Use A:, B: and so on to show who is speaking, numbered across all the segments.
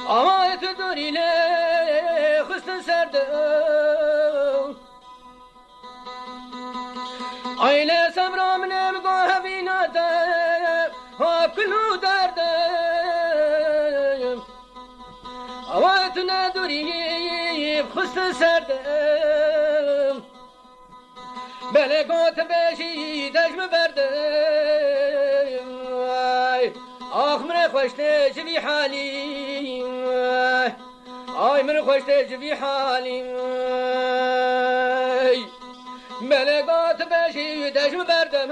A: آمایت دوری لی خست سردم آیله سمرا منم گوه بینادم ها کلو دردم آمایت ندوری خست سردم بله گوت بشی دجم بردم آخ من خوشته جبی حالی آی من خوشته جبی حالی ملگات بشی دجم بردم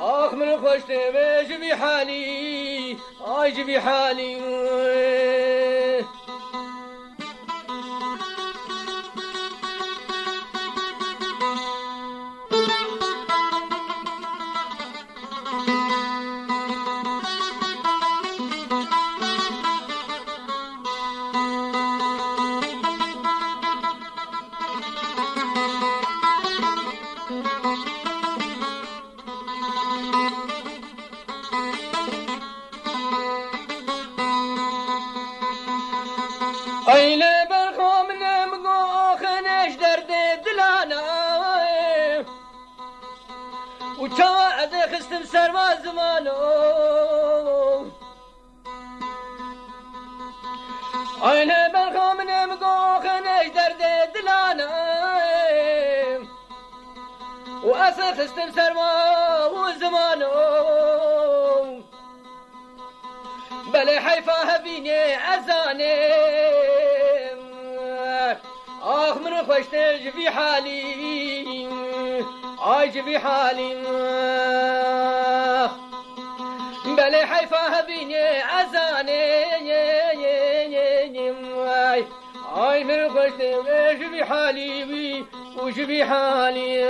A: آخ من خوشته جبی حالی آی جبی حالی ایله برخوام نمگو آخنش درد دلانا و چاعد خستم سرما زمانو ایله برخوام نمگو آخنش درد دلانا و اصلا خستم سرما و زمانو بله حیفا هبینه ازانه آخ من خوشته جبی حالی آی جبی حالی بله حیفا هبینه ازانه آی من خوشته جبی حالی و جبی حالی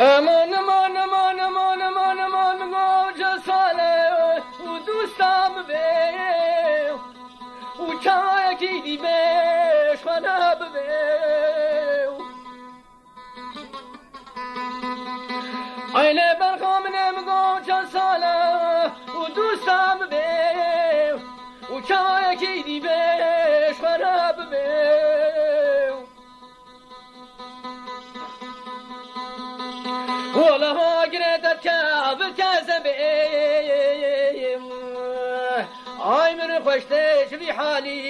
A: امان امان امان امان امان امان گوجه ساله و دوستم به و چای کی دی بهش خانه به ایله برخوام نم گوجه ساله و دوستم به و چای کی دی بهش خانه به والله ما قريت كاب كذب اي من خوشتش بحالي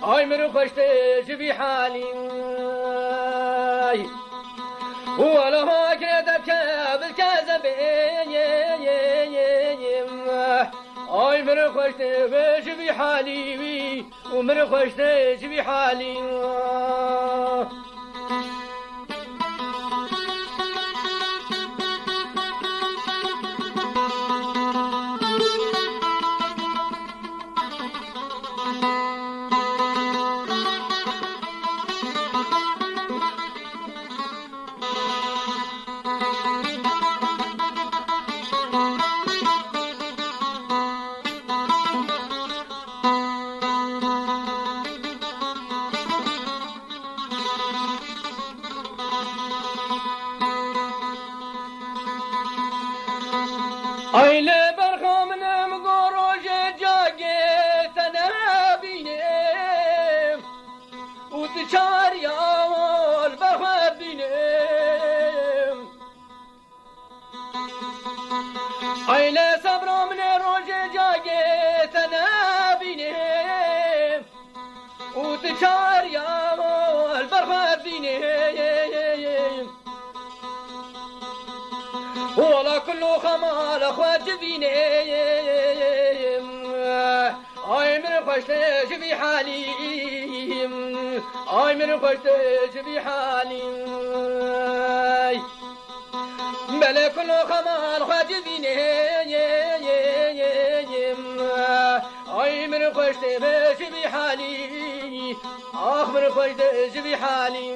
A: اي من خوشتش بحالي والله ما قريت كاب كذب اي من خوشتش بحالي ومن خوشتش بحالي ایله برخوام نمگو روژ جاگه تنبینم و دچار یال برخواب بینم ایله صبرم نه روژ جاگه تنبینم و دچار یال برخواب بینم ولا كله خمال اخوات بيني اي من خوشتش بحالي اي من خوشتش بحالي بلا كل خمال خاجبيني اي من خشت باش بحالي اخ من خشت بحالي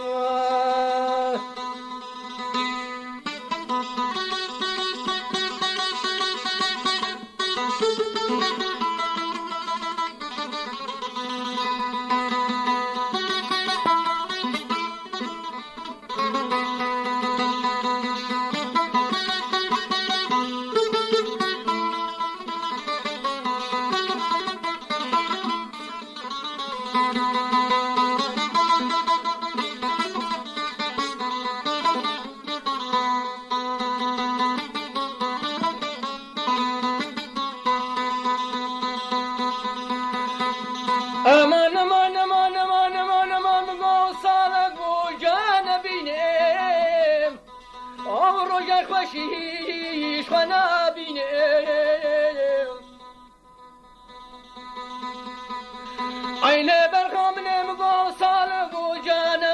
A: امان امان امان امان امان امان صالك وجانا بينام او رجع خوشيش خنا بينام عين برخام نمضو صالك وجانا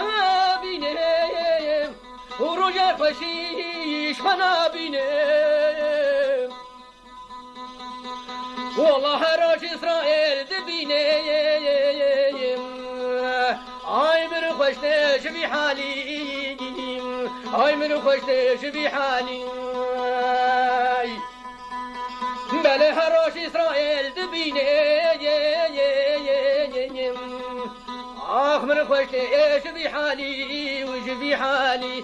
A: بينام ورجع خوشيش خنا بينام والله راش إسرائيل دبيني أي من خشتش بحالي أي من خشتش بحالي بله راش إسرائيل دبيني أخ من خشتش بحالي وش بحالي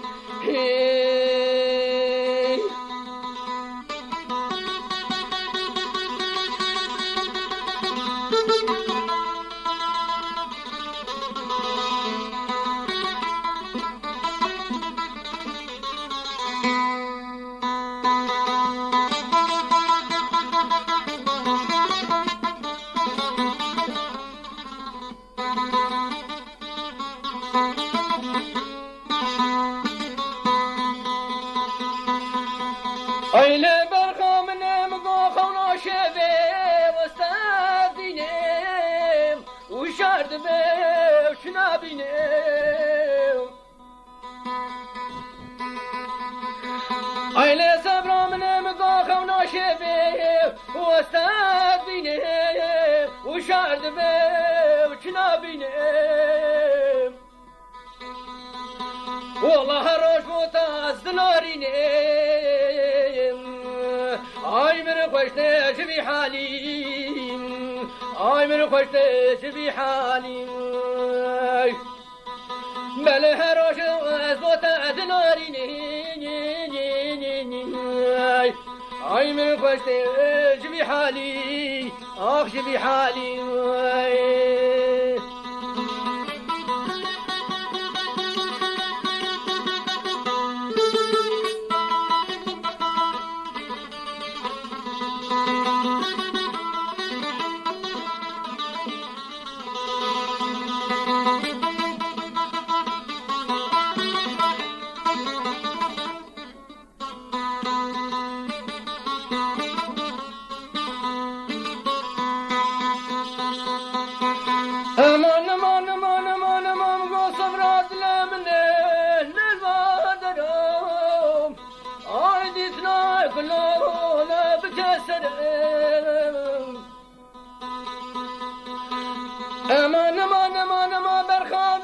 A: أين برخا من مضاخ وناشبه واستاذينهم وشارد به وشنابينهم أين صبرا من مضاخ وناشبه واستاذينهم وشارد به وشنابينهم والله روش متاز دلارينهم اي من خشتش بحالي اي من خشتش بحالي بله هروش ازبوت دلارينهم اي من خشتش بحالي اخش بحالي امان امان امان امان امان قصب راد لمنه للبادرم عيدتنا كلنا بكسرم امان امان امان امان برخام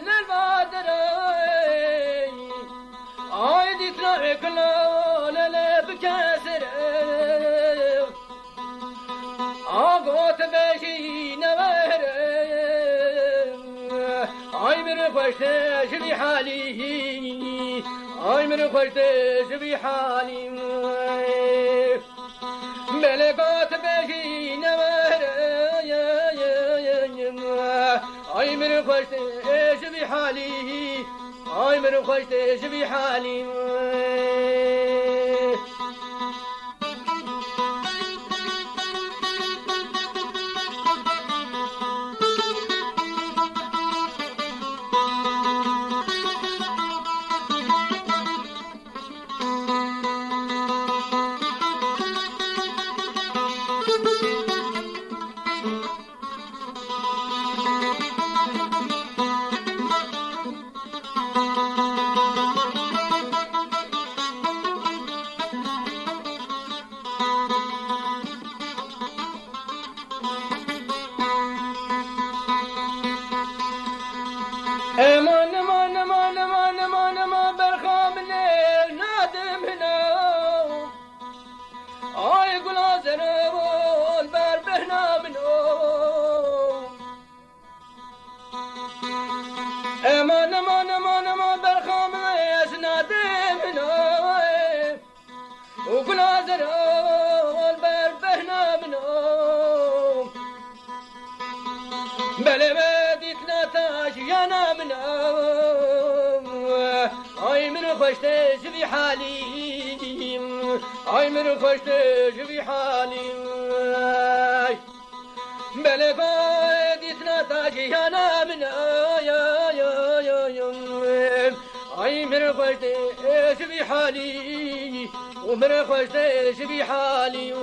A: للبادرم عيدتنا كلنا بكسرم اقوت بشي نوهر اي من خشتش بحالي اي من خشتش بحالي ملكات بشي نوهر اي من خشتش بحالي اي من خشتش بحالي كل زرال بربهنا منهم بلا ما ديتنا تاج يانا منهم اي من خشتش في حالي اي من خشتش في حالي بلا ما ديتنا تاج يانا من اي من خشتش في حالي ومن خشتش في حالي